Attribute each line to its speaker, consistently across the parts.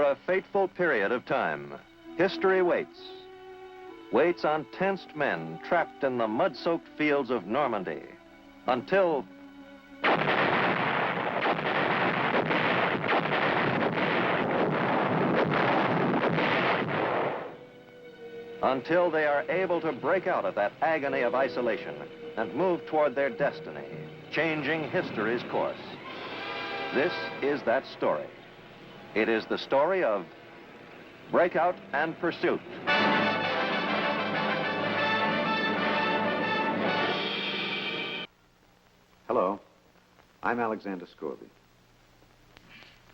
Speaker 1: a fateful period of time, history waits. Waits on tensed men trapped in the mud-soaked fields of Normandy until they are able to break out of that agony of isolation and move toward their destiny, changing history's course. This is that story. It is the story of Breakout and Pursuit.
Speaker 2: Hello, I'm Alexander Scorby.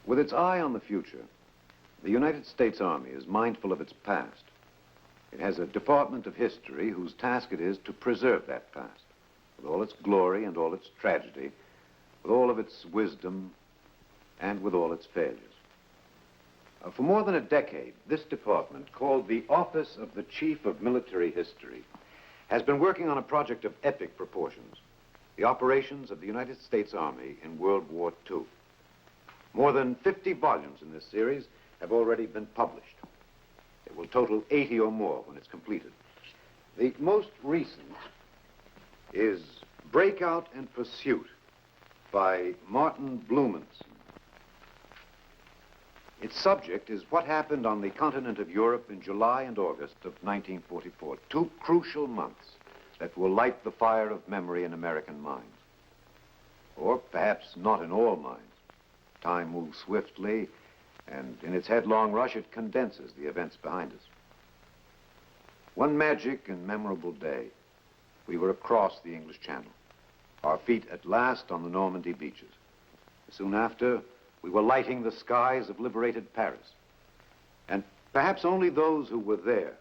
Speaker 2: With its eye on the future, the United States Army is mindful of its past. It has a Department of History whose task it is to preserve that past, with all its glory and all its tragedy, with all of its wisdom and with all its failures. For more than a decade, this department, called the Office of the Chief of Military History, has been working on a project of epic proportions, the operations of the United States Army in World War II. More than 50 volumes in this series have already been published. It will total 80 or more when it's completed. The most recent is Breakout and Pursuit by Martin Blumenson. Its subject is what happened on the continent of Europe in July and August of 1944, 2 crucial months that will light the fire of memory in American minds. Or perhaps not in all minds. Time moves swiftly, and in its headlong rush, it condenses the events behind us. One magic and memorable day, we were across the English Channel, our feet at last on the Normandy beaches. Soon after, we were lighting the skies of liberated Paris. And perhaps only those who were there,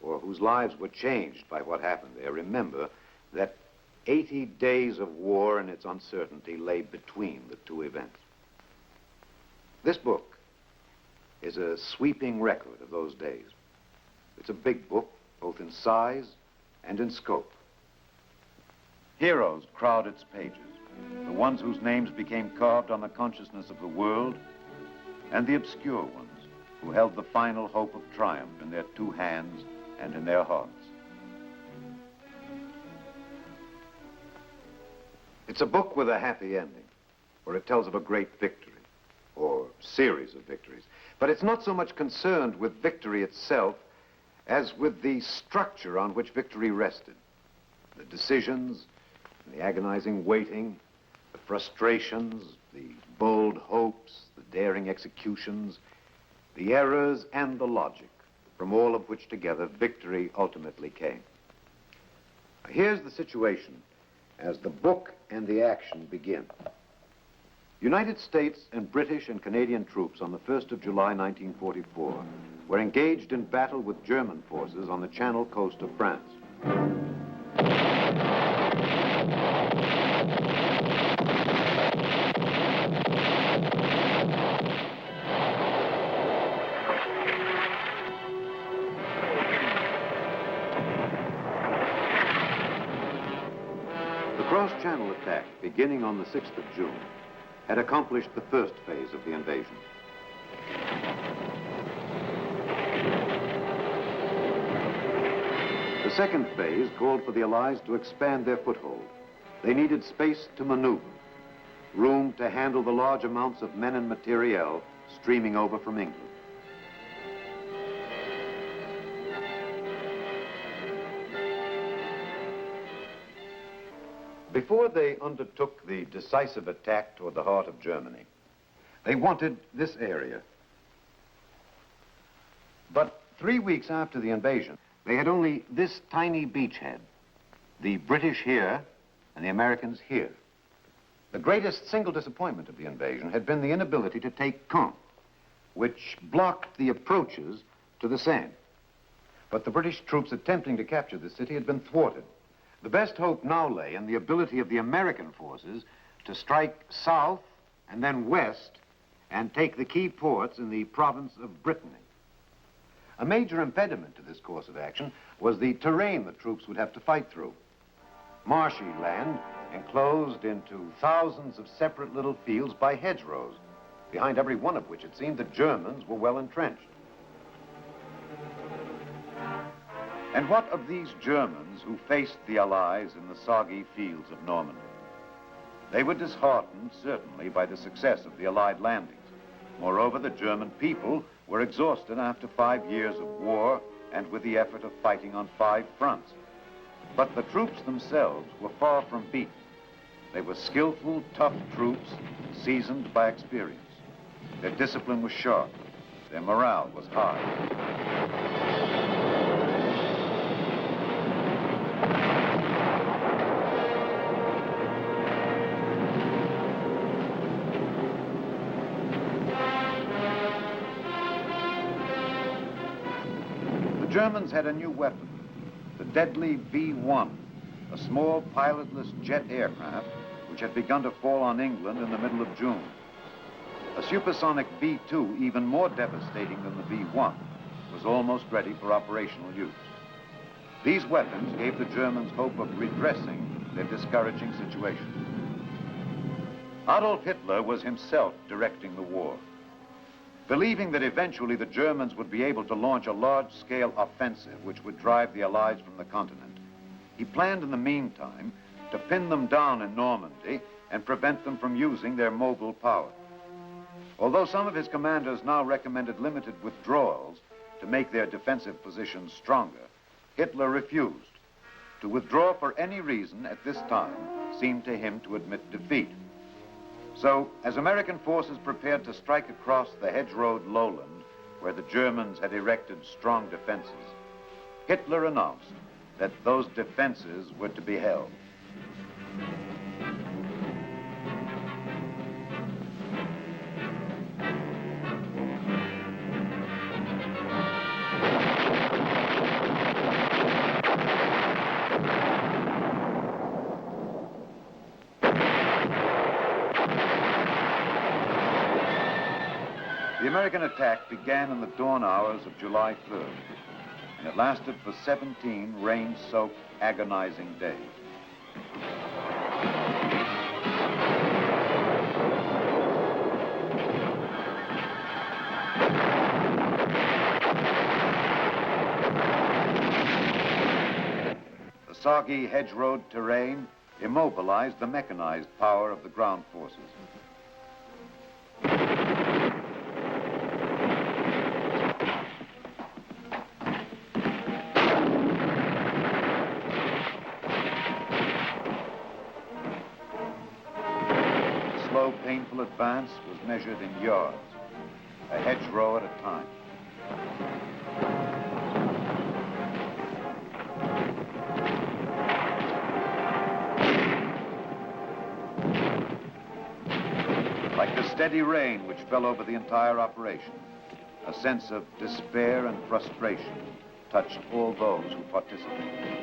Speaker 2: or whose lives were changed by what happened there, remember that 80 days of war and its uncertainty lay between the two events. This book is a sweeping record of those days. It's a big book, both in size and in scope. Heroes crowd its pages, the ones whose names became carved on the consciousness of the world, and the obscure ones who held the final hope of triumph in their 2 hands and in their hearts. It's a book with a happy ending, where it tells of a great victory, or series of victories. But it's not so much concerned with victory itself as with the structure on which victory rested. The decisions, the agonizing waiting, the frustrations, the bold hopes, the daring executions, the errors and the logic, from all of which together victory ultimately came. Here's the situation as the book and the action begin. United States and British and Canadian troops on the 1st of July 1944 were engaged in battle with German forces on the Channel coast of France. The cross-channel attack, beginning on the 6th of June, had accomplished the first phase of the invasion. The second phase called for the Allies to expand their foothold. They needed space to maneuver, room to handle the large amounts of men and materiel streaming over from England. Before they undertook the decisive attack toward the heart of Germany, they wanted this area. But 3 weeks after the invasion, they had only this tiny beachhead, the British here and the Americans here. The greatest single disappointment of the invasion had been the inability to take Caen, which blocked the approaches to the Seine. But the British troops attempting to capture the city had been thwarted. The best hope now lay in the ability of the American forces to strike south and then west and take the key ports in the province of Brittany. A major impediment to this course of action was the terrain the troops would have to fight through. Marshy land enclosed into thousands of separate little fields by hedgerows. behind every one of which it seemed the Germans were well entrenched. And what of these Germans who faced the Allies in the soggy fields of Normandy? They were disheartened, certainly, by the success of the Allied landings. Moreover, the German people were exhausted after 5 years of war and with the effort of fighting on 5 fronts. But the troops themselves were far from beaten. They were skillful, tough troops, seasoned by experience. Their discipline was sharp. Their morale was high. The Germans had a new weapon, the deadly V-1, a small pilotless jet aircraft which had begun to fall on England in the middle of June. A supersonic V-2, even more devastating than the V-1, was almost ready for operational use. These weapons gave the Germans hope of redressing their discouraging situation. Adolf Hitler was himself directing the war. Believing that eventually the Germans would be able to launch a large-scale offensive which would drive the Allies from the continent, he planned in the meantime to pin them down in Normandy and prevent them from using their mobile power. Although some of his commanders now recommended limited withdrawals to make their defensive positions stronger, Hitler refused. To withdraw for any reason at this time seemed to him to admit defeat. So, as American forces prepared to strike across the hedge-rowed lowland where the Germans had erected strong defenses, Hitler announced that those defenses were to be held. The American attack began in the dawn hours of July 3rd, and it lasted for 17 rain-soaked, agonizing days. The soggy hedge-road terrain immobilized the mechanized power of the ground forces. Painful advance was measured in yards, a hedgerow at a time. Like the steady rain which fell over the entire operation, a sense of despair and frustration touched all those who participated.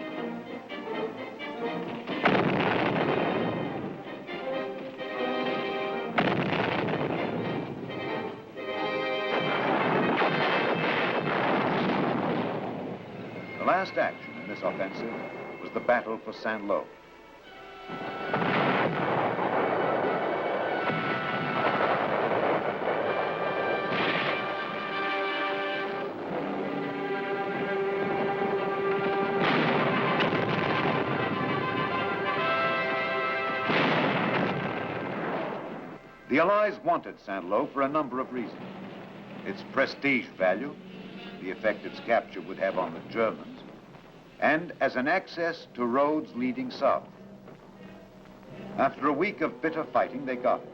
Speaker 2: The last action in this offensive was the battle for Saint-Lô. The Allies wanted Saint-Lô for a number of reasons. Its prestige value, the effect its capture would have on the Germans, and as an access to roads leading south. After a week of bitter fighting, they got it.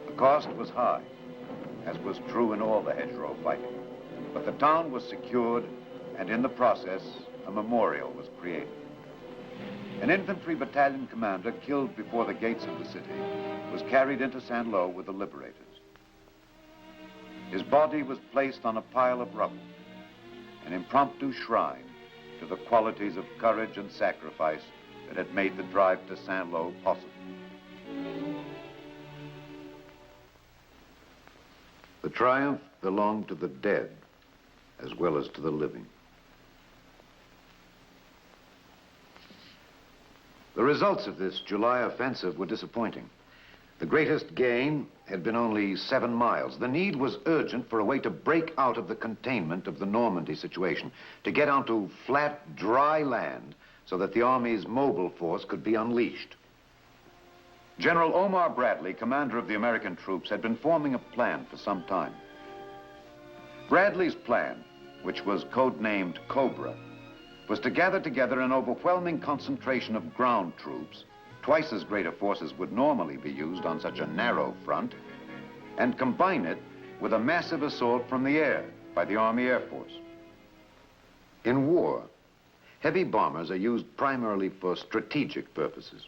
Speaker 2: The cost was high, as was true in all the hedgerow fighting, but the town was secured, and in the process, a memorial was created. An infantry battalion commander killed before the gates of the city was carried into Saint-Lô with the liberators. His body was placed on a pile of rubble, an impromptu shrine to the qualities of courage and sacrifice that had made the drive to Saint-Lô possible. The triumph belonged to the dead as well as to the living. The results of this July offensive were disappointing. The greatest gain had been only 7 miles. The need was urgent for a way to break out of the containment of the Normandy situation, to get onto flat, dry land so that the Army's mobile force could be unleashed. General Omar Bradley, commander of the American troops, had been forming a plan for some time. Bradley's plan, which was codenamed Cobra, was to gather together an overwhelming concentration of ground troops, twice as great a force as would normally be used on such a narrow front, and combine it with a massive assault from the air by the Army Air Force. In war, heavy bombers are used primarily for strategic purposes,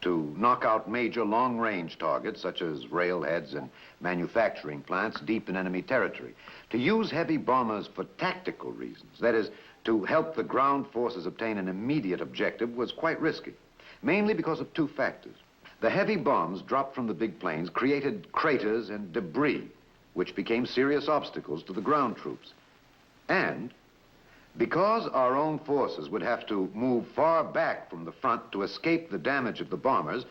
Speaker 2: to knock out major long-range targets such as railheads and manufacturing plants deep in enemy territory. To use heavy bombers for tactical reasons, that is, to help the ground forces obtain an immediate objective, was quite risky, mainly because of 2 factors. The heavy bombs dropped from the big planes created craters and debris, which became serious obstacles to the ground troops. And because our own forces would have to move far back from the front to escape the damage of the bombers,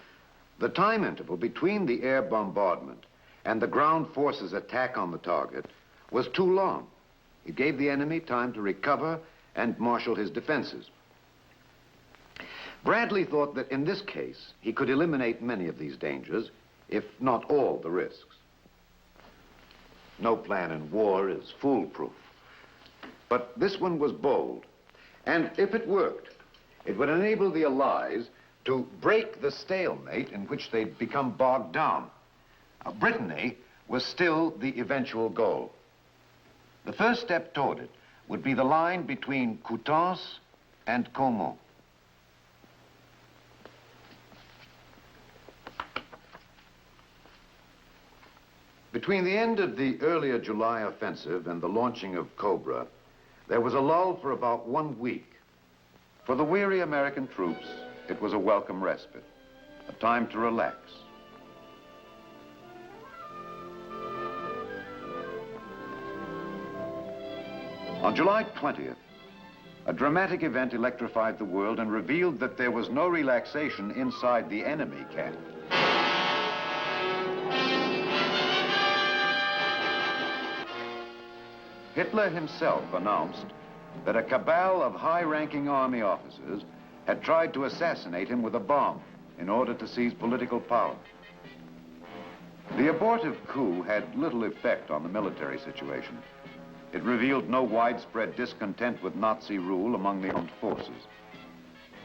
Speaker 2: the time interval between the air bombardment and the ground forces' attack on the target was too long. It gave the enemy time to recover and marshal his defenses. Bradley thought that in this case, he could eliminate many of these dangers, if not all the risks. No plan in war is foolproof. But this one was bold. And if it worked, it would enable the Allies to break the stalemate in which they'd become bogged down. Brittany was still the eventual goal. The first step toward it would be the line between Coutances and Caumont. Between the end of the earlier July offensive and the launching of Cobra, there was a lull for about 1 week. For the weary American troops, it was a welcome respite, a time to relax. On July 20th, a dramatic event electrified the world and revealed that there was no relaxation inside the enemy camp. Hitler himself announced that a cabal of high-ranking army officers had tried to assassinate him with a bomb in order to seize political power. The abortive coup had little effect on the military situation. It revealed no widespread discontent with Nazi rule among the armed forces.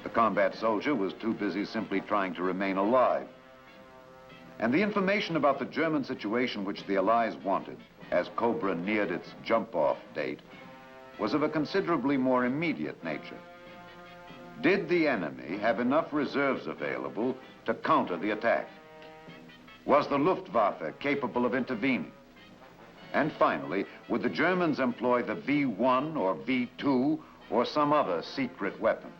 Speaker 2: The combat soldier was too busy simply trying to remain alive. And the information about the German situation which the Allies wanted, as Cobra neared its jump-off date, was of a considerably more immediate nature. Did the enemy have enough reserves available to counter the attack? Was the Luftwaffe capable of intervening? And finally, would the Germans employ the V-1 or V-2 or some other secret weapon?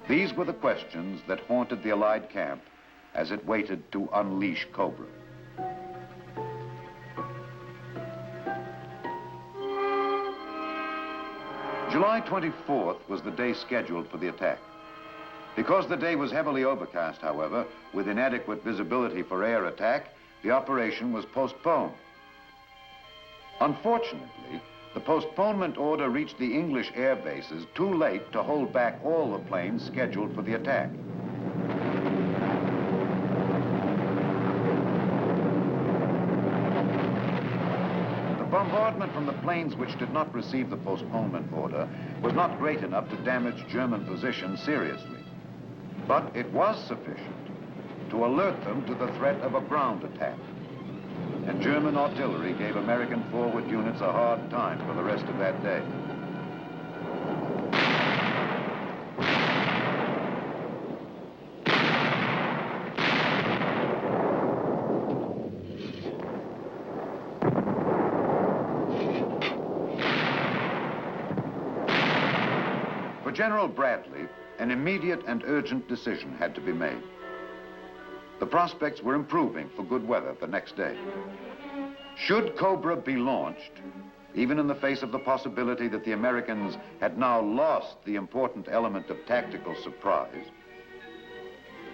Speaker 2: These were the questions that haunted the Allied camp as it waited to unleash Cobra. July 24th was the day scheduled for the attack. Because the day was heavily overcast, however, with inadequate visibility for air attack, the operation was postponed. Unfortunately, the postponement order reached the English air bases too late to hold back all the planes scheduled for the attack. The bombardment from the planes which did not receive the postponement order was not great enough to damage German positions seriously. But it was sufficient to alert them to the threat of a ground attack. And German artillery gave American forward units a hard time for the rest of that day. For General Bradley, an immediate and urgent decision had to be made. The prospects were improving for good weather the next day. Should Cobra be launched, even in the face of the possibility that the Americans had now lost the important element of tactical surprise,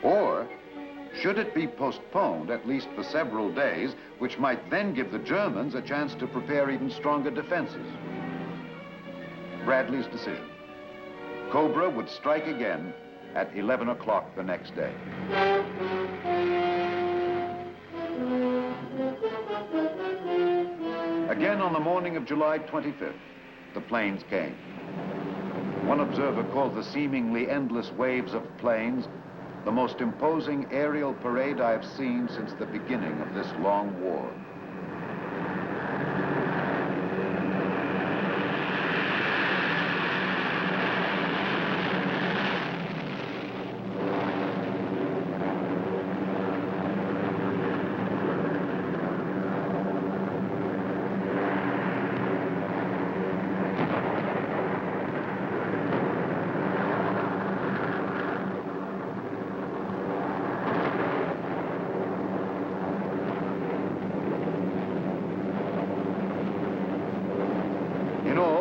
Speaker 3: Or should it be postponed at least for several days, which might then give the Germans a chance to prepare even stronger defenses? Bradley's decision. Cobra would strike again at 11 o'clock the next day. Again on the morning of July 25th, the planes came. One observer called the seemingly endless waves of planes the most imposing aerial parade I have seen since the beginning of this long war.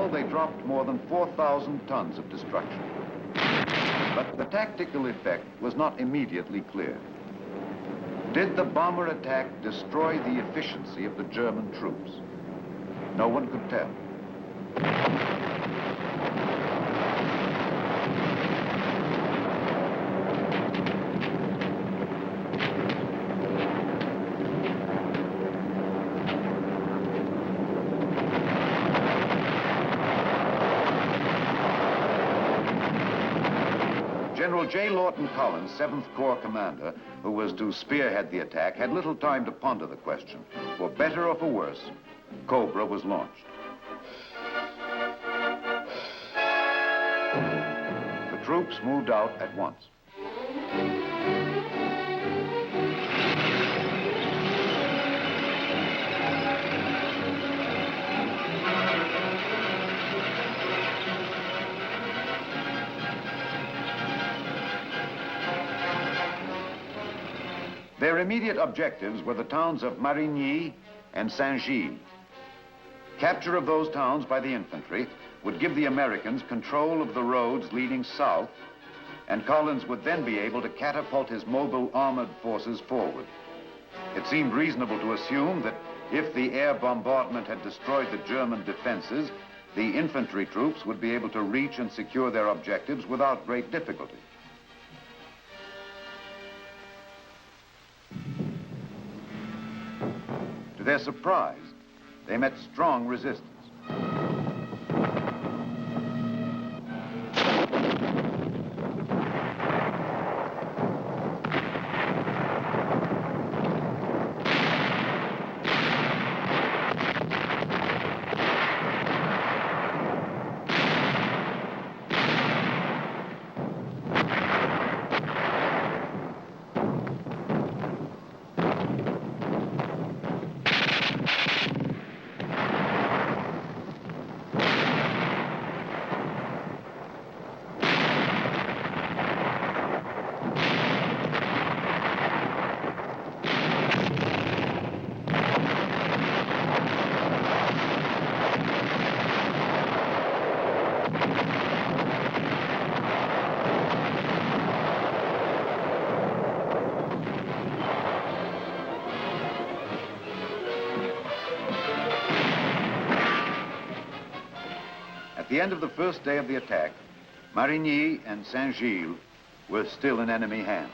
Speaker 3: They dropped more than 4,000 tons of destruction. But the tactical effect was not immediately clear. Did the bomber attack destroy the efficiency of the German troops? No one could tell. General J. Lawton Collins, 7th Corps commander, who was to spearhead the attack, had little time to ponder the question. For better or for worse, Cobra was launched. The troops moved out at once. Their immediate objectives were the towns of Marigny and Saint-Gilles. Capture of those towns by the infantry would give the Americans control of the roads leading south, and Collins would then be able to catapult his mobile armored forces forward. It seemed reasonable to assume that if the air bombardment had destroyed the German defenses, the infantry troops would be able to reach and secure their objectives without great difficulty. To their surprise, they met strong resistance. At the end of the first day of the attack, Marigny and Saint-Gilles were still in enemy hands.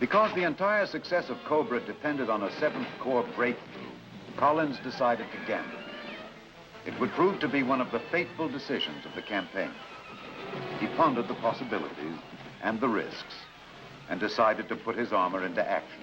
Speaker 3: Because the entire success of Cobra depended on a 7th Corps breakthrough, Collins decided to gamble. It would prove to be one of the fateful decisions of the campaign. He pondered the possibilities and the risks and decided to put his armor into action.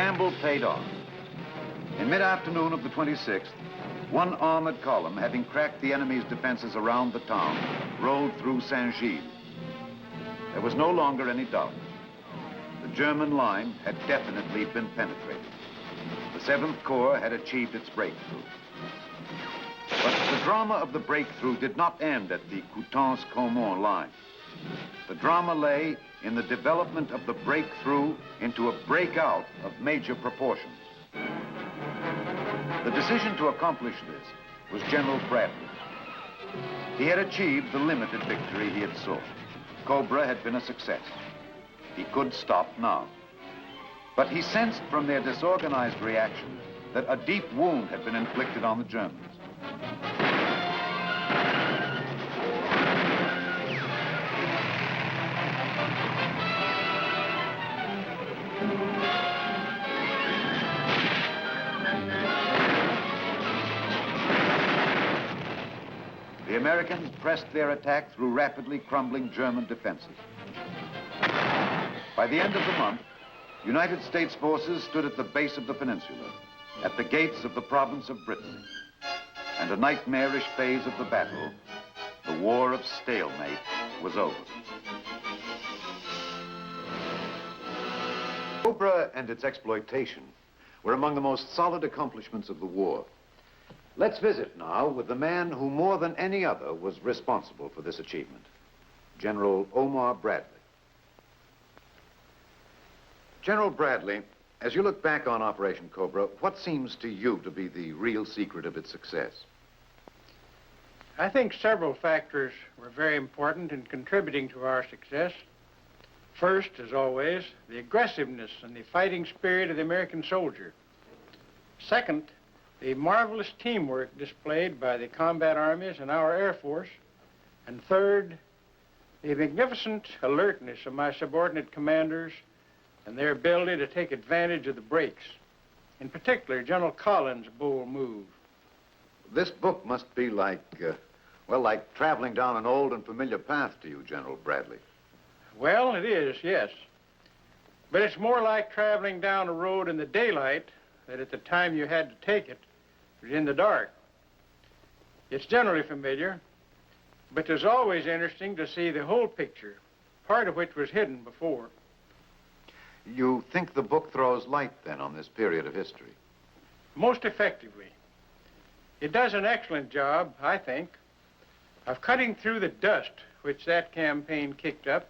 Speaker 3: gamble paid off. In mid-afternoon of the 26th, one armored column, having cracked the enemy's defenses around the town, rolled through Saint-Gilles. There was no longer any doubt. The German line had definitely been penetrated. The 7th Corps had achieved its breakthrough. But the drama of the breakthrough did not end at the Coutances-Caumont line. The drama lay in the development of the breakthrough into a breakout of major proportions. The decision to accomplish this was General Bradley's. He had achieved the limited victory he had sought. Cobra had been a success. He could stop now. But he sensed from their disorganized reaction that a deep wound had been inflicted on the Germans. The Americans pressed their attack through rapidly crumbling German defenses. By the end of the month, United States forces stood at the base of the peninsula, at the gates of the province of Brittany. And a nightmarish phase of the battle, the war of stalemate, was over.
Speaker 2: Cobra and its exploitation were among the most solid accomplishments of the war. Let's visit now with the man who more than any other was responsible for this achievement, General Omar Bradley. General Bradley, as you look back on Operation Cobra, what seems to you to be the real secret of its success?
Speaker 4: I think several factors were very important in contributing to our success. First, as always, the aggressiveness and the fighting spirit of the American soldier. Second, the marvelous teamwork displayed by the combat armies and our Air Force. And third, the magnificent alertness of my subordinate commanders and their ability to take advantage of the breaks. In particular, General Collins' bold move.
Speaker 2: This book must be like traveling down an old and familiar path to you, General Bradley.
Speaker 4: Well, it is, yes. But it's more like traveling down a road in the daylight that at the time you had to take it was in the dark. It's generally familiar, but it's always interesting to see the whole picture, part of which was hidden before.
Speaker 2: You think the book throws light, then, on this period of history?
Speaker 4: Most effectively. It does an excellent job, I think, of cutting through the dust which that campaign kicked up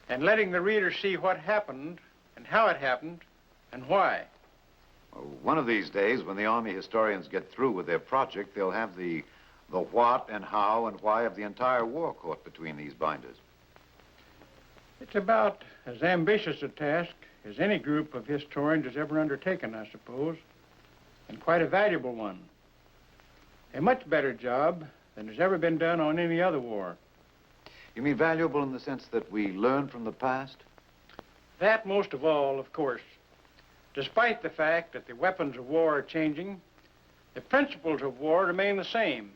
Speaker 4: and letting the reader see what happened and how it happened and why.
Speaker 2: Well, one of these days, when the Army historians get through with their project, they'll have the what and how and why of the entire war caught between these binders.
Speaker 4: It's about as ambitious a task as any group of historians has ever undertaken, I suppose, and quite a valuable one. A much better job than has ever been done on any other war.
Speaker 2: You mean valuable in the sense that we learn from the past?
Speaker 4: That most of all, of course. Despite the fact that the weapons of war are changing, the principles of war remain the same.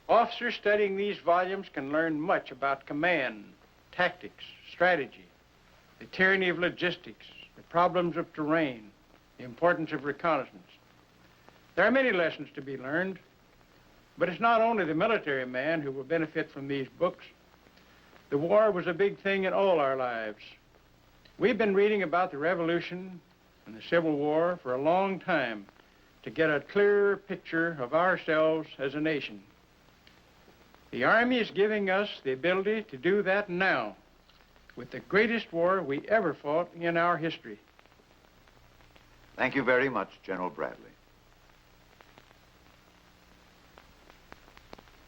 Speaker 4: Officers studying these volumes can learn much about command, tactics, strategy, the tyranny of logistics, the problems of terrain, the importance of reconnaissance. There are many lessons to be learned, but it's not only the military man who will benefit from these books. The war was a big thing in all our lives. We've been reading about the Revolution and the Civil War for a long time to get a clearer picture of ourselves as a nation. The Army is giving us the ability to do that now with the greatest war we ever fought in our history.
Speaker 2: Thank you very much, General Bradley.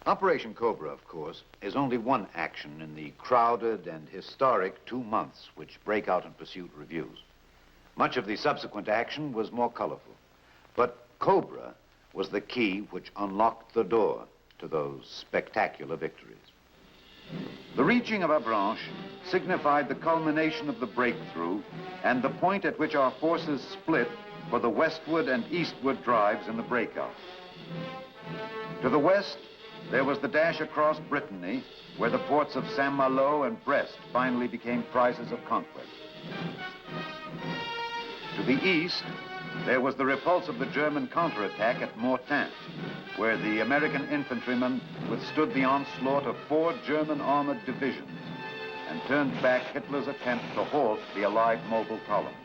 Speaker 2: Operation Cobra, of course, is only one action in the crowded and historic 2 months which Breakout and Pursuit reviews. Much of the subsequent action was more colorful, but Cobra was the key which unlocked the door to those spectacular victories.
Speaker 3: The reaching of Avranches signified the culmination of the breakthrough and the point at which our forces split for the westward and eastward drives in the Breakout. To the west, there was the dash across Brittany, where the ports of Saint-Malo and Brest finally became prizes of conquest. To the east, there was the repulse of the German counterattack at Mortain, where the American infantrymen withstood the onslaught of 4 German armored divisions and turned back Hitler's attempt to halt the Allied mobile column.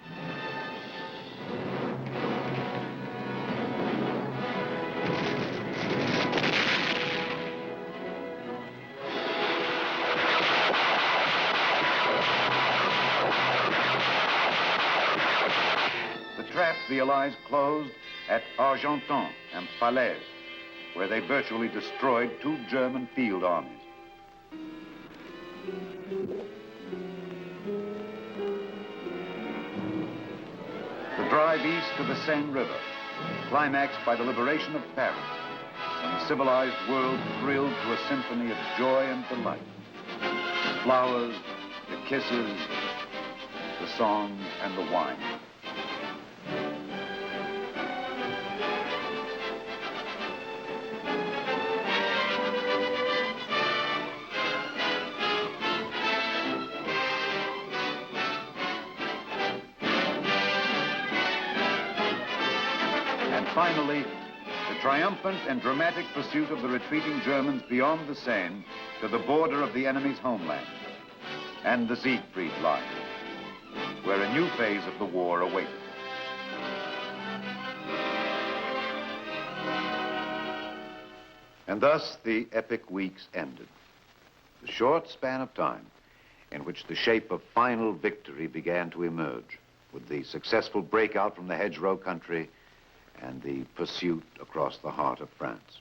Speaker 3: The Allies closed at Argenton and Falaise, where they virtually destroyed 2 German field armies. The drive east to the Seine River, climaxed by the liberation of Paris, when the civilized world thrilled to a symphony of joy and delight. The flowers, the kisses, the songs, and the wine. Finally, the triumphant and dramatic pursuit of the retreating Germans beyond the Seine to the border of the enemy's homeland, and the Siegfried Line, where a new phase of the war awaited. And thus the epic weeks ended. The short span of time in which the shape of final victory began to emerge, with the successful breakout from the hedgerow country and the pursuit across the heart of France.